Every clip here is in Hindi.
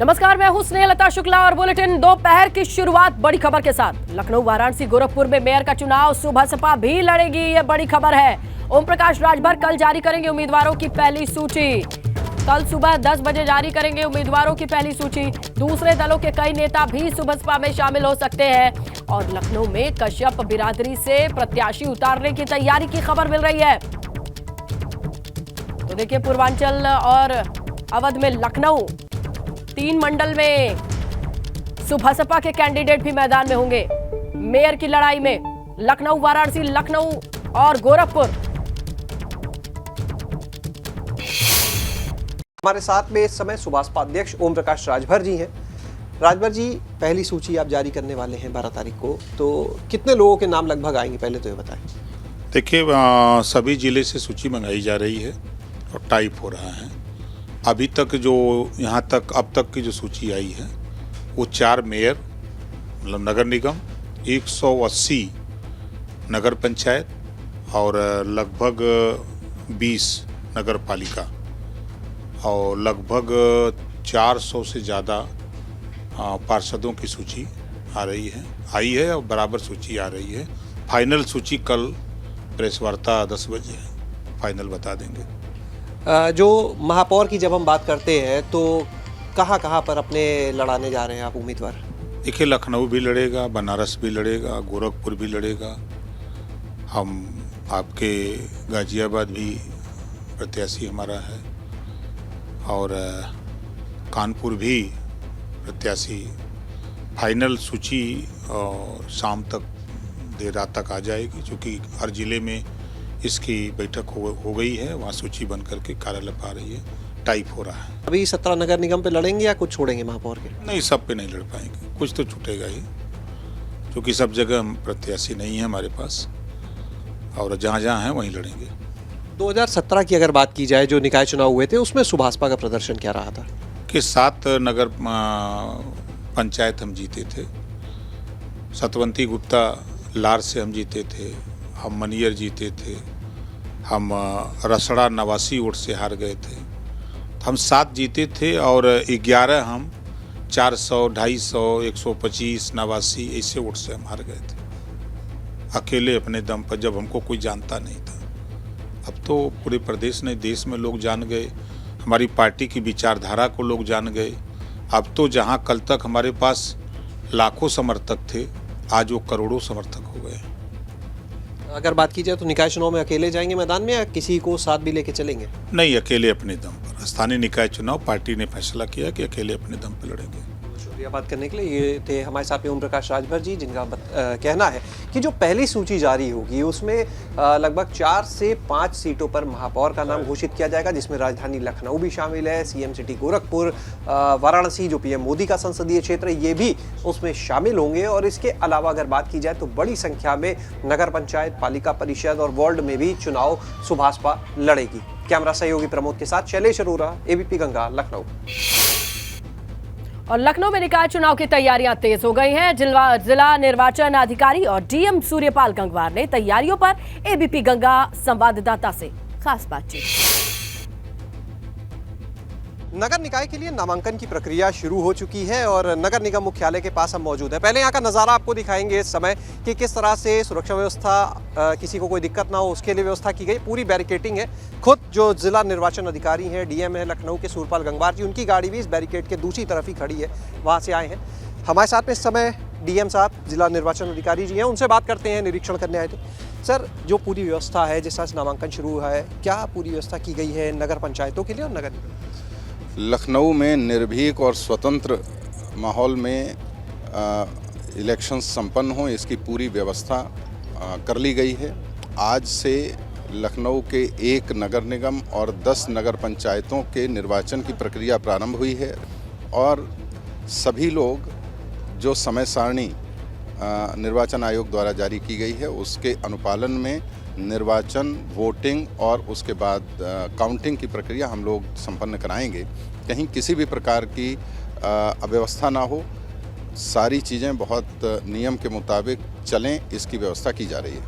नमस्कार, मैं हूं स्नेहलता शुक्ला और बुलेटिन दोपहर की शुरुआत बड़ी खबर के साथ। लखनऊ, वाराणसी, गोरखपुर में मेयर का चुनाव, सुबह सपा भी लड़ेगी, ये बड़ी खबर है। ओम प्रकाश राजभर कल जारी करेंगे उम्मीदवारों की पहली सूची। कल सुबह 10 बजे जारी करेंगे उम्मीदवारों की पहली सूची। दूसरे दलों के कई नेता भी सुबह सपा में शामिल हो सकते हैं और लखनऊ में कश्यप बिरादरी से प्रत्याशी उतारने की तैयारी की खबर मिल रही है। तो देखिए, पूर्वांचल और अवध में लखनऊ 3 मंडल में सुबह सपा के कैंडिडेट भी मैदान में होंगे। मेयर की लड़ाई में लखनऊ, वाराणसी, लखनऊ और गोरखपुर। हमारे साथ में इस समय सुभाषपा अध्यक्ष ओम प्रकाश राजभर जी हैं। राजभर जी, पहली सूची आप जारी करने वाले हैं 12 तारीख को, तो कितने लोगों के नाम लगभग आएंगे, पहले तो ये बताएं। देखिए, सभी जिले से सूची मंगाई जा रही है और टाइप हो रहा है। अभी तक जो यहाँ तक अब तक की जो सूची आई है वो 4 मेयर मतलब नगर निगम, 180 नगर पंचायत और लगभग 20 नगर पालिका और लगभग 400 से ज़्यादा पार्षदों की सूची आई है और बराबर सूची आ रही है। फाइनल सूची कल प्रेस वार्ता 10 बजे फाइनल बता देंगे। जो महापौर की जब हम बात करते हैं तो कहाँ पर अपने लड़ाने जा रहे हैं आप उम्मीदवार? देखिए, लखनऊ भी लड़ेगा, बनारस भी लड़ेगा, गोरखपुर भी लड़ेगा, हम आपके गाजियाबाद भी प्रत्याशी हमारा है और कानपुर भी प्रत्याशी। फाइनल सूची शाम तक देर रात तक आ जाएगी, क्योंकि हर जिले में इसकी बैठक हो गई है, वहाँ सूची बन करके कार्यालय पर आ रही है, टाइप हो रहा है। अभी 17 नगर निगम पे लड़ेंगे या कुछ छोड़ेंगे महापौर के? नहीं, सब पे नहीं लड़ पाएंगे, कुछ तो छूटेगा ही, क्योंकि सब जगह हम प्रत्याशी नहीं है हमारे पास और जहाँ जहाँ हैं वहीं लड़ेंगे। 2017 की अगर बात की जाए, जो निकाय चुनाव हुए थे, उसमें सुभाषपा का प्रदर्शन क्या रहा था? कि 7 नगर पंचायत हम जीते थे। सतवंती गुप्ता लार से हम जीते थे, हम मनियर जीते थे, हम रसड़ा 89 वोट से हार गए थे। हम 7 जीते थे और 11 हम 400, 250, 125, 89 ऐसे वोट से हम हार गए थे, अकेले अपने दम पर, जब हमको कोई जानता नहीं था। अब तो पूरे प्रदेश नहीं, देश में लोग जान गए, हमारी पार्टी की विचारधारा को लोग जान गए। अब तो जहां कल तक हमारे पास लाखों समर्थक थे, आज वो करोड़ों समर्थक हो गए। अगर बात की जाए तो निकाय चुनाव में अकेले जाएंगे मैदान में या किसी को साथ भी लेके चलेंगे? नहीं, अकेले अपने दम पर। स्थानीय निकाय चुनाव पार्टी ने फैसला किया कि अकेले अपने दम पर लड़ेंगे। शुक्रिया बात करने के लिए। ये थे हमारे साथ में ओम प्रकाश राजभर जी, जिनका कहना है कि जो पहली सूची जारी होगी उसमें लगभग 4 से 5 सीटों पर महापौर का नाम घोषित किया जाएगा, जिसमें राजधानी लखनऊ भी शामिल है, सीएम सिटी गोरखपुर, वाराणसी जो पीएम मोदी का संसदीय क्षेत्र है, ये भी उसमें शामिल होंगे। और इसके अलावा अगर बात की जाए तो बड़ी संख्या में नगर पंचायत, पालिका परिषद और वार्ड में भी चुनाव सुभाषपा लड़ेगी। कैमरा सहयोगी प्रमोद के साथ शैलेश अरोरा, एबीपी गंगा, लखनऊ। और लखनऊ में निकाय चुनाव की तैयारियां तेज हो गई हैं। जिला निर्वाचन अधिकारी और डीएम सूर्यपाल गंगवार ने तैयारियों पर एबीपी गंगा संवाददाता से खास बातचीत। नगर निकाय के लिए नामांकन की प्रक्रिया शुरू हो चुकी है और नगर निगम मुख्यालय के पास हम मौजूद है। पहले यहाँ का नज़ारा आपको दिखाएंगे इस समय कि किस तरह से सुरक्षा व्यवस्था, किसी को कोई दिक्कत ना हो उसके लिए व्यवस्था की गई, पूरी बैरिकेटिंग है। खुद जो जिला निर्वाचन अधिकारी हैं, डीएम है लखनऊ के सूर्यपाल गंगवार जी, उनकी गाड़ी भी इस बैरिकेड के दूसरी तरफ ही खड़ी है, वहाँ से आए हैं। हमारे साथ में इस समय डीएम साहब, जिला निर्वाचन अधिकारी जी हैं, उनसे बात करते हैं, निरीक्षण करने आए थे। सर, जो पूरी व्यवस्था है, जिस तरह से नामांकन शुरू हुआ है, क्या पूरी व्यवस्था की गई है नगर पंचायतों के लिए और नगर निगम? लखनऊ में निर्भीक और स्वतंत्र माहौल में इलेक्शंस संपन्न हों, इसकी पूरी व्यवस्था कर ली गई है। आज से लखनऊ के 1 नगर निगम और 10 नगर पंचायतों के निर्वाचन की प्रक्रिया प्रारंभ हुई है और सभी लोग जो समय सारणी निर्वाचन आयोग द्वारा जारी की गई है उसके अनुपालन में निर्वाचन, वोटिंग और उसके बाद काउंटिंग की प्रक्रिया हम लोग संपन्न कराएंगे। कहीं किसी भी प्रकार की अव्यवस्था ना हो, सारी चीज़ें बहुत नियम के मुताबिक चलें, इसकी व्यवस्था की जा रही है।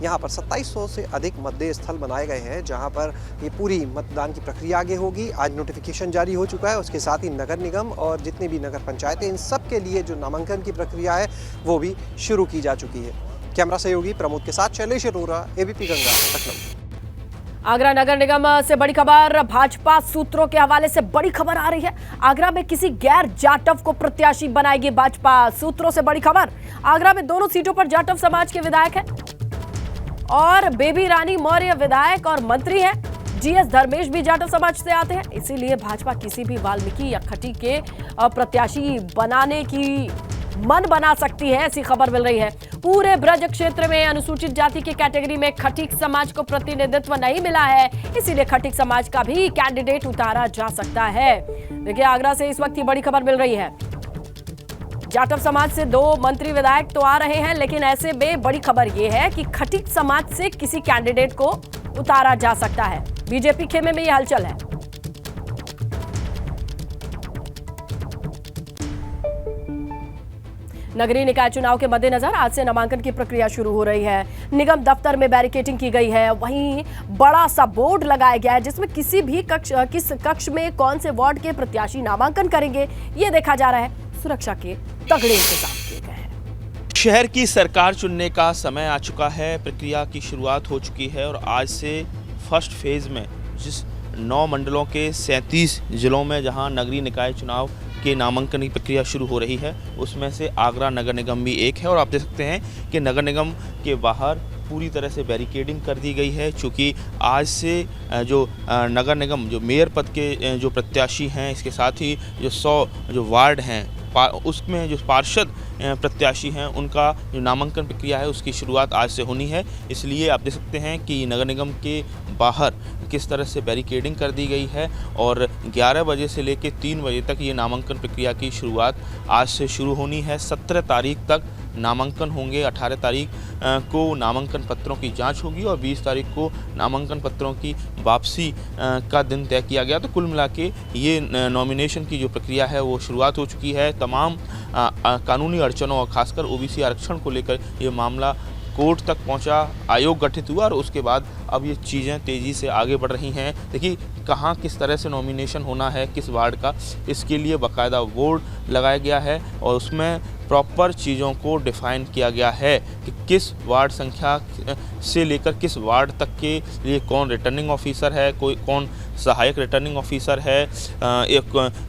यहाँ पर 2700 से अधिक मतदेय स्थल बनाए गए हैं, जहाँ पर ये पूरी मतदान की प्रक्रिया आगे होगी। आज नोटिफिकेशन जारी हो चुका है, उसके साथ ही नगर निगम और जितनी भी नगर पंचायतें, इन सब के लिए जो नामांकन की प्रक्रिया है वो भी शुरू की जा चुकी है। कैमरा सहयोगी प्रमोद के साथ शैलेश अरोरा, एबीपी गंगा, लखनऊ। आगरा नगर निगम से बड़ी खबर, भाजपा सूत्रों के हवाले से बड़ी खबर आ रही है। आगरा में किसी गैर जाटव को प्रत्याशी बनाएगी भाजपा, सूत्रों से बड़ी खबर। आगरा में दोनों सीटों पर जाटव समाज के विधायक हैं और बेबी रानी मौर्य विधायक और मंत्री हैं। जीएस धर्मेश भी जाटव समाज से आते हैं, इसीलिए भाजपा किसी भी वाल्मीकि या खटी के प्रत्याशी बनाने की मन बना सकती है, ऐसी खबर मिल रही है। पूरे ब्रज क्षेत्र में अनुसूचित जाति की कैटेगरी में खटीक समाज को प्रतिनिधित्व नहीं मिला है, इसीलिए खटीक समाज का भी कैंडिडेट उतारा जा सकता है। देखिए, आगरा से इस वक्त ही बड़ी खबर मिल रही है। जाटव समाज से 2 मंत्री विधायक तो आ रहे हैं, लेकिन ऐसे में बड़ी खबर यह है कि खटीक समाज से किसी कैंडिडेट को उतारा जा सकता है। बीजेपी खेमे में यह हलचल है। नगरीय निकाय चुनाव के मद्देनजर आज से नामांकन की प्रक्रिया शुरू हो रही है। निगम दफ्तर में बैरिकेडिंग की गई है, वहीं बड़ा सा बोर्ड लगाया गया है जिसमें किसी भी किस कक्ष में कौन से वार्ड के प्रत्याशी नामांकन करेंगे ये देखा जा रहा है। सुरक्षा के तगड़े इंतजाम किए गए हैं। शहर की सरकार चुनने का समय आ चुका है, प्रक्रिया की शुरुआत हो चुकी है और आज से फर्स्ट फेज में जिस 9 मंडलों के 37 जिलों में जहां नगरीय निकाय चुनाव के नामांकन की प्रक्रिया शुरू हो रही है, उसमें से आगरा नगर निगम भी एक है। और आप देख सकते हैं कि नगर निगम के बाहर पूरी तरह से बैरिकेडिंग कर दी गई है, चूँकि आज से जो नगर निगम जो मेयर पद के जो प्रत्याशी हैं, इसके साथ ही जो 100 जो वार्ड हैं उसमें जो पार्षद प्रत्याशी हैं, उनका जो नामांकन प्रक्रिया है उसकी शुरुआत आज से होनी है। इसलिए आप देख सकते हैं कि नगर निगम के बाहर किस तरह से बैरिकेडिंग कर दी गई है और 11 बजे से लेकर 3 बजे तक ये नामांकन प्रक्रिया की शुरुआत आज से शुरू होनी है। 17 तारीख तक नामांकन होंगे, 18 तारीख को नामांकन पत्रों की जांच होगी और 20 तारीख को नामांकन पत्रों की वापसी का दिन तय किया गया। तो कुल मिला के ये नॉमिनेशन की जो प्रक्रिया है वो शुरुआत हो चुकी है। तमाम कानूनी अड़चनों और खासकर ओबीसी आरक्षण को लेकर ये मामला कोर्ट तक पहुंचा, आयोग गठित हुआ और उसके बाद अब ये चीज़ें तेज़ी से आगे बढ़ रही हैं। देखिए, कहाँ किस तरह से नॉमिनेशन होना है, किस वार्ड का, इसके लिए बाकायदा बोर्ड लगाया गया है और उसमें प्रॉपर चीज़ों को डिफ़ाइन किया गया है कि किस वार्ड संख्या से लेकर किस वार्ड तक के लिए कौन रिटर्निंग ऑफिसर है, कोई कौन सहायक रिटर्निंग ऑफिसर है।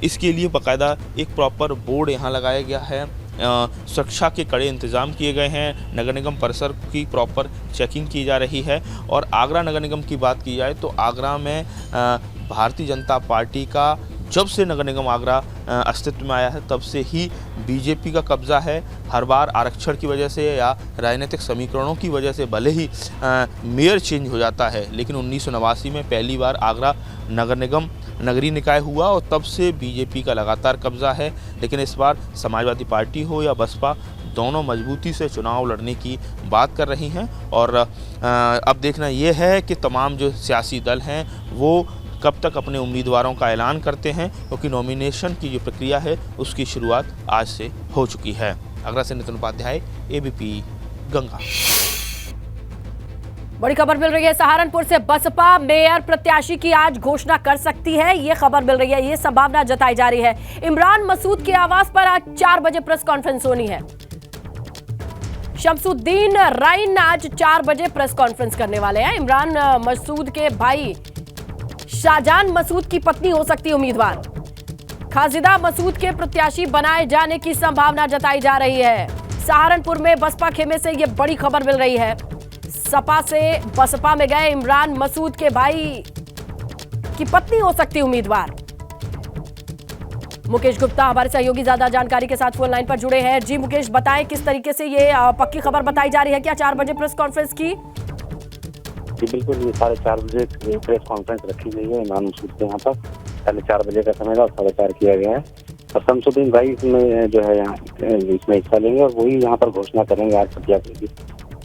इसके लिए बाकायदा एक प्रॉपर बोर्ड यहाँ लगाया गया है। सुरक्षा के कड़े इंतज़ाम किए गए हैं। नगर निगम परिसर की प्रॉपर चेकिंग की जा रही है। और आगरा नगर निगम की बात की जाए तो आगरा में भारतीय जनता पार्टी का जब से नगर निगम आगरा अस्तित्व में आया है तब से ही बीजेपी का कब्जा है। हर बार आरक्षण की वजह से या राजनीतिक समीकरणों की वजह से भले ही मेयर चेंज हो जाता है, लेकिन 1989 में पहली बार आगरा नगर निगम नगरीय निकाय हुआ और तब से बीजेपी का लगातार कब्जा है। लेकिन इस बार समाजवादी पार्टी हो या बसपा, दोनों मजबूती से चुनाव लड़ने की बात कर रही हैं। और अब देखना ये है कि तमाम जो सियासी दल हैं वो कब तक अपने उम्मीदवारों का ऐलान करते हैं, क्योंकि नॉमिनेशन की जो प्रक्रिया है उसकी शुरुआत आज से हो चुकी है। आगरा से नितिन उपाध्याय, एबीपी गंगा। बड़ी खबर मिल रही है सहारनपुर से, बसपा मेयर प्रत्याशी की आज घोषणा कर सकती है, ये खबर मिल रही है, ये संभावना जताई जा रही है। इमरान मसूद के आवास पर आज 4 बजे प्रेस कॉन्फ्रेंस होनी है। शमसुद्दीन राइन आज 4 बजे प्रेस कॉन्फ्रेंस करने वाले हैं। इमरान मसूद के भाई शाहजान मसूद की पत्नी हो सकती है उम्मीदवार। खाजिदा मसूद के प्रत्याशी बनाए जाने की संभावना जताई जा रही है। सहारनपुर में बसपा खेमे से यह बड़ी खबर मिल रही है। सपा से बसपा में गए इमरान मसूद के भाई की पत्नी हो सकती है उम्मीदवार। मुकेश गुप्ता हमारे सहयोगी ज्यादा जानकारी के साथ फोन लाइन पर जुड़े हैं। जी मुकेश, बताएं किस तरीके से ये पक्की खबर बताई जा रही है, क्या 4 बजे प्रेस कॉन्फ्रेंस की? जी बिल्कुल, ये 4:30 बजे प्रेस कॉन्फ्रेंस रखी गई है इमरान मसूद के यहाँ पर। पहले 4 बजे का समय था, 4:30 किया गया है और शमसुद्दीन भाई इसमें जो है यहाँ इसमें हिस्सा लेंगे और वही यहाँ पर घोषणा करेंगे आज प्रत्याशी की,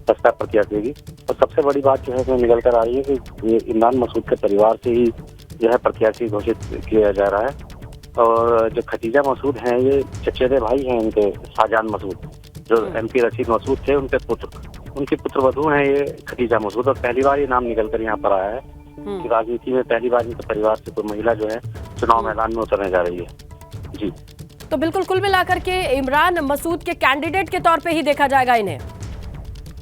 सस्ता प्रत्याशी की। और सबसे बड़ी बात जो है इसमें निकल कर आ रही है कि ये इमरान मसूद के परिवार से ही जो है प्रत्याशी घोषित किया जा रहा है। और जो खतीजा मसूद हैं ये चचेरे भाई हैं इनके, शाहजान मसूद जो MP रशीद मसूद थे उनके पुत्र। उनके पुत्र वधू हैं ये खदीजा मसूद, और पहली बार ये नाम निकल कर यहाँ पर आया है कि राजनीति में पहली बार इनके परिवार से कोई महिला जो है चुनाव मैदान में उतरने जा रही है। जी, तो बिल्कुल कुल मिलाकर के इमरान मसूद के कैंडिडेट के तौर पे ही देखा जाएगा इन्हें।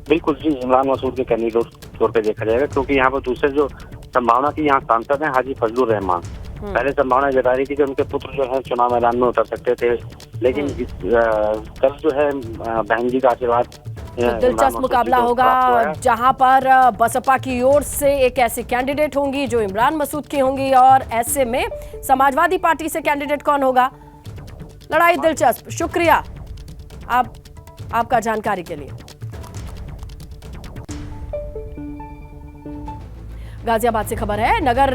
बिल्कुल जी, इमरान मसूद के कैंडिडेट तौर पे देखा जाएगा, क्योंकि यहाँ पर दूसरे जो संभावना थी, यहाँ सांसद हैं हाजी फजलुर रहमान, पहले संभावना जता रही थी कि उनके पुत्र जो है चुनाव मैदान में उतर सकते थे, लेकिन कल जो है बहन जी का आशीर्वाद, दिलचस्प मुकाबला होगा जहां पर बसपा की ओर से एक ऐसी कैंडिडेट होंगी जो इमरान मसूद की होंगी, और ऐसे में समाजवादी पार्टी से कैंडिडेट कौन होगा, लड़ाई दिलचस्प। शुक्रिया आपका जानकारी के लिए। गाजियाबाद से खबर है, नगर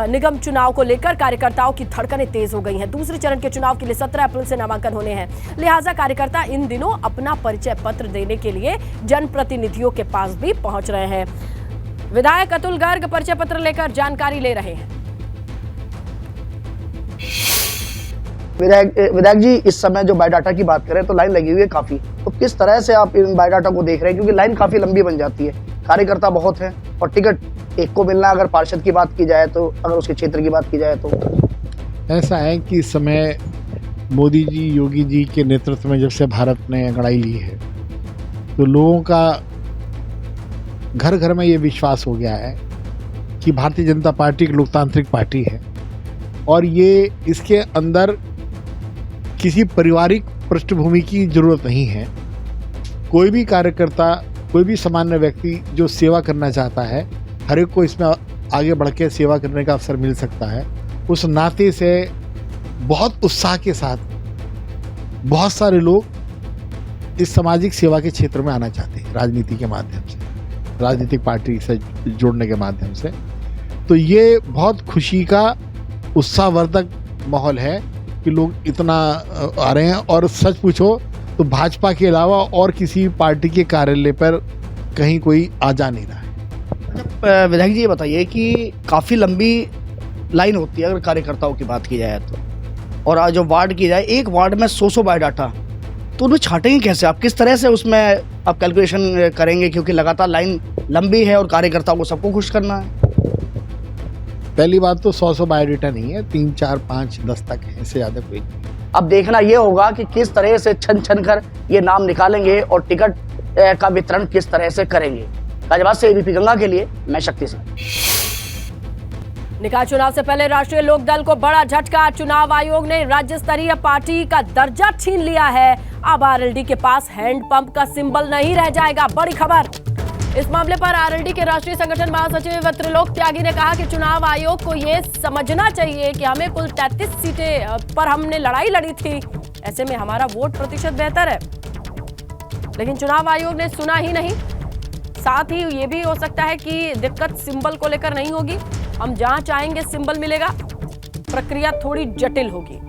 निगम चुनाव को लेकर कार्यकर्ताओं की धड़कनें तेज हो गई हैं। दूसरे चरण के चुनाव के लिए 17 अप्रैल से नामांकन होने हैं, लिहाजा कार्यकर्ता इन दिनों अपना परिचय पत्र देने के लिए जनप्रतिनिधियों के पास भी पहुंच रहे हैं। विधायक अतुल गर्ग परिचय पत्र लेकर जानकारी ले रहे हैं। विधायक जी, इस समय जो बायोडाटा की बात करें तो लाइन लगी हुई है काफी, तो किस तरह से आप इन बायोडाटा को देख रहे हैं, क्योंकि लाइन काफी लंबी बन जाती है, कार्यकर्ता बहुत है और टिकट एक को मिलना, अगर पार्षद की बात की जाए तो, अगर उसके क्षेत्र की बात की जाए तो। ऐसा है कि इस समय मोदी जी, योगी जी के नेतृत्व में जब से भारत ने अंगड़ाई ली है, तो लोगों का घर घर में ये विश्वास हो गया है कि भारतीय जनता पार्टी एक लोकतांत्रिक पार्टी है, और ये इसके अंदर किसी पारिवारिक पृष्ठभूमि की जरूरत नहीं है। कोई भी कार्यकर्ता, कोई भी सामान्य व्यक्ति जो सेवा करना चाहता है, हर एक को इसमें आगे बढ़ के सेवा करने का अवसर मिल सकता है। उस नाते से बहुत उत्साह के साथ बहुत सारे लोग इस सामाजिक सेवा के क्षेत्र में आना चाहते हैं, राजनीति के माध्यम से, राजनीतिक पार्टी से जोड़ने के माध्यम से। तो ये बहुत खुशी का उत्साहवर्धक माहौल है कि लोग इतना आ रहे हैं, और सच पूछो तो भाजपा के अलावा और किसी पार्टी के कार्यालय पर कहीं कोई आ जा नहीं रहा है। विधायक जी, ये बताइए कि काफी लंबी लाइन होती है अगर कार्यकर्ताओं की बात की जाए तो, और आज जो वार्ड की जाए, एक वार्ड में 100 बायोडाटा, तो उन्हें छाटेंगे कैसे आप, किस तरह से उसमें आप कैलकुलेशन करेंगे, क्योंकि लगातार लाइन लंबी है और कार्यकर्ताओं को सबको खुश करना है। पहली बात तो 100 बायोडाटा नहीं है, 3, 4, 5, 10 तक है, इससे ज़्यादा कोई नहीं। अब देखना ये होगा कि किस तरह से छन छन कर ये नाम निकालेंगे और टिकट का वितरण किस तरह से करेंगे। गाजियाबाद से एबीपी गंगा के लिए मैं शक्ति सिंह। निकाय चुनाव से पहले राष्ट्रीय लोकदल को बड़ा झटका, चुनाव आयोग ने राज्य स्तरीय पार्टी का दर्जा छीन लिया है। अब आरएलडी के पास हैंडपंप का सिंबल नहीं रह जाएगा, बड़ी खबर। इस मामले पर आरएलडी के राष्ट्रीय संगठन महासचिव त्रिलोक त्यागी ने कहा कि चुनाव आयोग को यह समझना चाहिए कि हमें कुल 33 सीटें पर हमने लड़ाई लड़ी थी, ऐसे में हमारा वोट प्रतिशत बेहतर है, लेकिन चुनाव आयोग ने सुना ही नहीं। साथ ही ये भी हो सकता है कि दिक्कत सिंबल को लेकर नहीं होगी, हम जहां चाहेंगे सिंबल मिलेगा, प्रक्रिया थोड़ी जटिल होगी।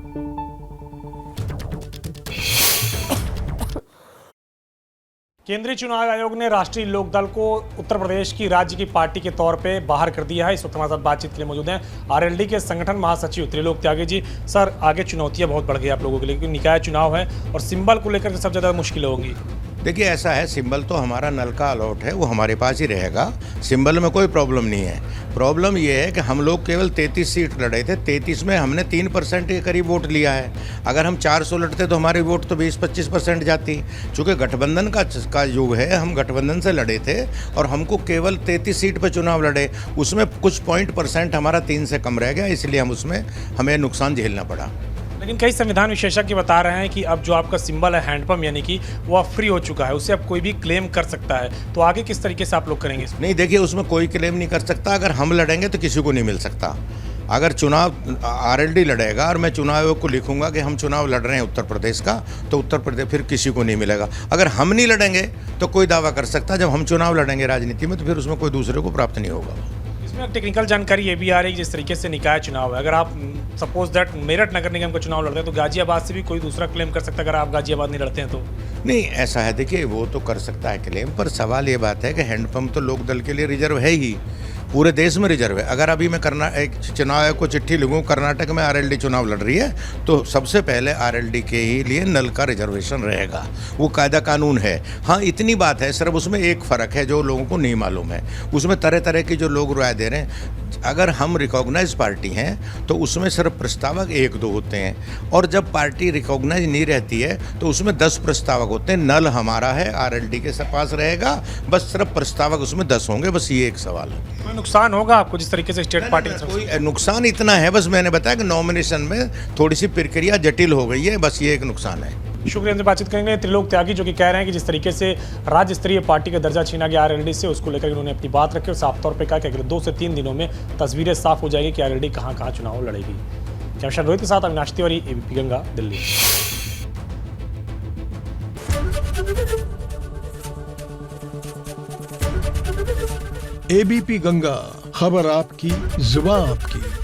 केंद्रीय चुनाव आयोग ने राष्ट्रीय लोकदल को उत्तर प्रदेश की राज्य की पार्टी के तौर पे बाहर कर दिया है। इस वक्त हमारे साथ बातचीत के लिए मौजूद हैं आरएलडी के संगठन महासचिव त्रिलोक त्यागी जी। सर, आगे चुनौतियां बहुत बढ़ गई आप लोगों के लिए, क्योंकि निकाय चुनाव है और सिंबल को लेकर सबसे ज़्यादा मुश्किल होगी। देखिए, ऐसा है, सिंबल तो हमारा नल का अलॉट है, वो हमारे पास ही रहेगा, सिंबल में कोई प्रॉब्लम नहीं है। प्रॉब्लम ये है कि हम लोग केवल 33 सीट लड़े थे, 33 में हमने 3% के करीब वोट लिया है। अगर हम 400 लड़ते तो हमारी वोट तो 20-25% जाती। चूँकि गठबंधन का युग है, हम गठबंधन से लड़े थे और हमको केवल 33 सीट पर चुनाव लड़े, उसमें कुछ % हमारा 3 से कम रह गया, इसलिए हमें नुकसान झेलना पड़ा। लेकिन कई संविधान विशेषज्ञ बता रहे हैं कि अब जो आपका सिंबल है हैंडपंप, यानी कि वो अब फ्री हो चुका है, उससे अब कोई भी क्लेम कर सकता है, तो आगे किस तरीके से आप लोग करेंगे? नहीं, देखिए, उसमें कोई क्लेम नहीं कर सकता। अगर हम लड़ेंगे तो किसी को नहीं मिल सकता। अगर चुनाव आरएलडी लड़ेगा और मैं चुनाव आयोग को लिखूंगा कि हम चुनाव लड़ रहे हैं उत्तर प्रदेश का, तो उत्तर प्रदेश फिर किसी को नहीं मिलेगा। अगर हम नहीं लड़ेंगे तो कोई दावा कर सकता है, जब हम चुनाव लड़ेंगे राजनीति में तो फिर उसमें कोई दूसरे को प्राप्त नहीं होगा। इसमें टेक्निकल जानकारी ये भी आ रही है, जिस तरीके से निकाय चुनाव है, अगर आप सपोज दैट मेरठ नगर निगम का चुनाव लड़ते हैं तो गाजियाबाद से भी कोई दूसरा क्लेम कर सकता है, अगर आप गाजियाबाद नहीं लड़ते हैं तो? नहीं, ऐसा है, देखिए, वो तो कर सकता है क्लेम, पर सवाल ये बात है कि हैंडपंप तो लोकदल के लिए रिजर्व है ही, पूरे देश में रिजर्व है। अगर अभी मैं एक चुनाव आयोग को चिट्ठी लिखूँ कर्नाटक में आरएलडी चुनाव लड़ रही है तो सबसे पहले आरएलडी के ही लिए नल का रिजर्वेशन रहेगा, वो कायदा कानून है। हाँ इतनी बात है, सिर्फ उसमें एक फ़र्क है जो लोगों को नहीं मालूम है, उसमें तरह तरह की जो लोग राय दे रहे हैं। अगर हम रिकॉग्नाइज पार्टी हैं तो उसमें सिर्फ प्रस्तावक 1-2 होते हैं, और जब पार्टी रिकॉग्नाइज नहीं रहती है तो उसमें 10 प्रस्तावक होते हैं। नल हमारा है, आरएलडी के पास रहेगा, बस सिर्फ प्रस्तावक उसमें 10 होंगे, बस ये एक सवाल है। कोई नुकसान होगा आपको जिस तरीके से स्टेट पार्टी कोई नुकसान इतना है, बस मैंने बताया कि नॉमिनेशन में थोड़ी सी प्रक्रिया जटिल हो गई है, बस ये एक नुकसान है। शुक्रिया। हमसे बातचीत करेंगे त्रिलोक त्यागी, जो कि कह रहे हैं कि जिस तरीके से राज्य स्तरीय पार्टी का दर्जा छीना गया आरएलडी से, उसको लेकर उन्होंने अपनी बात रखी और साफ तौर पे कहा कि अगले 2 से 3 दिनों में तस्वीरें साफ हो जाएगी कि आरएलडी कहां चुनाव लड़ेगी। कैमरा रोहित के साथ अविनाश तिवारी, एबीपी गंगा, दिल्ली। एबीपी गंगा, खबर आपकी, जुबान आपकी।